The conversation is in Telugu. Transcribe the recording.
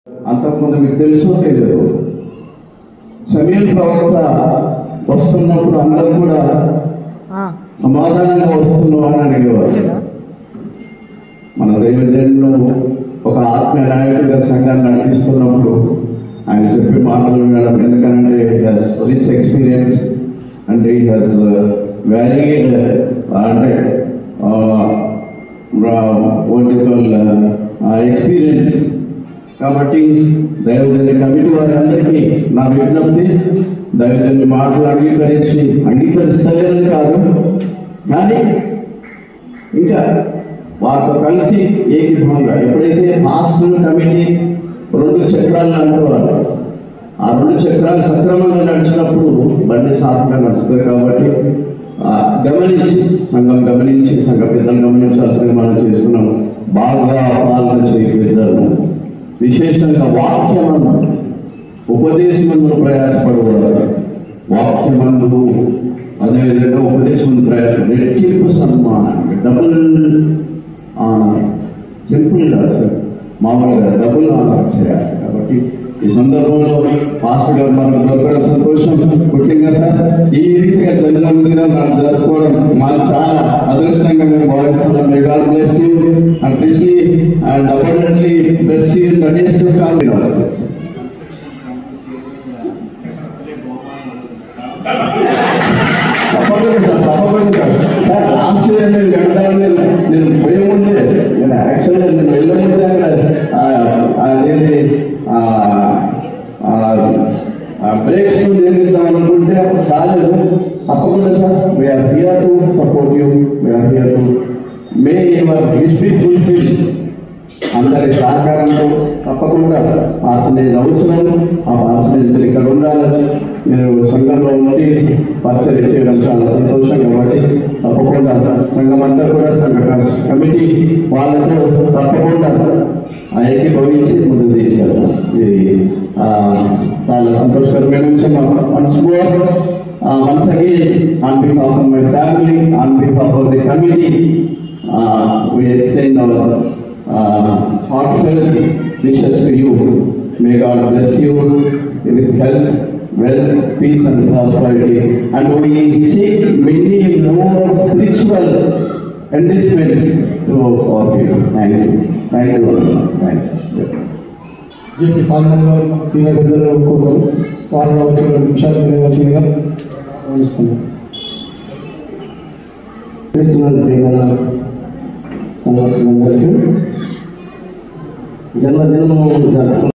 అంతకుముందు మీకు తెలుసో తెలియదు, సమీల్ ప్రవక్త వస్తున్నప్పుడు అందరూ కూడా సమాధానంగా వస్తున్నావు అని అడిగేవారు. మన దైవజనులు ఒక ఆత్మీయ నాయకుడిగా సంఘాన్ని నడిపిస్తున్నప్పుడు ఆయన చెప్పే మాటలు వినడం, ఎందుకంటే హెస్ రిచ్ ఎక్స్పీరియన్స్ అంటే హెస్ వ్యారీడ్ అంటే ఎక్స్పీరియన్స్. కాబట్టి దైవజన్య కమిటీ వారి అందరికీ నా విజ్ఞప్తి, దైవజన్య మాటలు అంగీకరిస్తలేదని కాదు, కానీ ఇంకా వారితో కలిసి ఏకీభవంగా ఎప్పుడైతే పాస్టర్ కమిటీ 2 చక్రాలను అంటున్నారు, ఆ 2 చక్రాలు సక్రమంగా నడిచినప్పుడు బండి సాఫీగా నడుస్తుంది. కాబట్టి గమనించి సంఘం గమనించి సంఘ పెద్దలు గమనించాల్సింది మనం చేస్తున్నాం. బాగా పాలన చేయ పెద్దలు విశేషంగా వాక్యమందు ఉపదేశమందు ప్రయాసపడేవారు. వాక్యమందు అదేవిధంగా ఉపదేశం ప్రయాసం, రెట్టింపు సన్మానం, డబుల్ ఆనర్, సింపుల్గా సార్ మామూలుగా డబుల్ ఆనర్ చేయాలి. కాబట్టి ఈ సందర్భంలో పాస్టర్ గారు మనకు దొరకడం సంతోషం. ముఖ్యంగా సార్ ఈ రీతిగా జన్మదినం జరుపుకోవడం మాకు చాలా అదృష్టంగా మేము భావిస్తున్నాం. May God bless you and richly and abundantly bless you in the days to come. తప్పకుండా సార్, లాస్ట్ ఇయర్ నేను గడపాలని నేను పోయే ముందే, నేను యాక్చువల్గా నేను వెళ్ళే ముందే అదేంటి బ్రేక్స్ నిర్మిద్దాం అనుకుంటే అప్పుడు కాలేదు. తప్పకుండా sir, we're here to support you, we're here to may your wish be fulfil. అందరి సహకారంతో తప్పకుండా పార్సనేజ్ అవసరం. ఆ పార్సనేజ్ మీరు ఇక్కడ ఉండాలి, మీరు సంఘంలో ఉండి పరిచయం చేయడం చాలా సంతోషం. కాబట్టి తప్పకుండా సంఘం అంతా కూడా సంఘ కమిటీ వాళ్ళతో తప్పకుండా ఏకీభవించి ముందుకు తీసుకెళ్తాం. ఇది చాలా సంతోషకరమైన విషయం. once again on behalf of my family, on behalf of the committee, we extend our heartfelt wishes to you. May God bless you with health, wealth, peace and prosperity, and we seek many more spiritual enrichments to all people. Thank you. Thank you. Thank you. JP సాల్మన్ గారు సీనియర్ పెద్దలు ఒప్పుకోరు వారిలో వచ్చిన నిమిషాలు తెలియవలసిందిగా భావిస్తున్నాం. జన్మదినము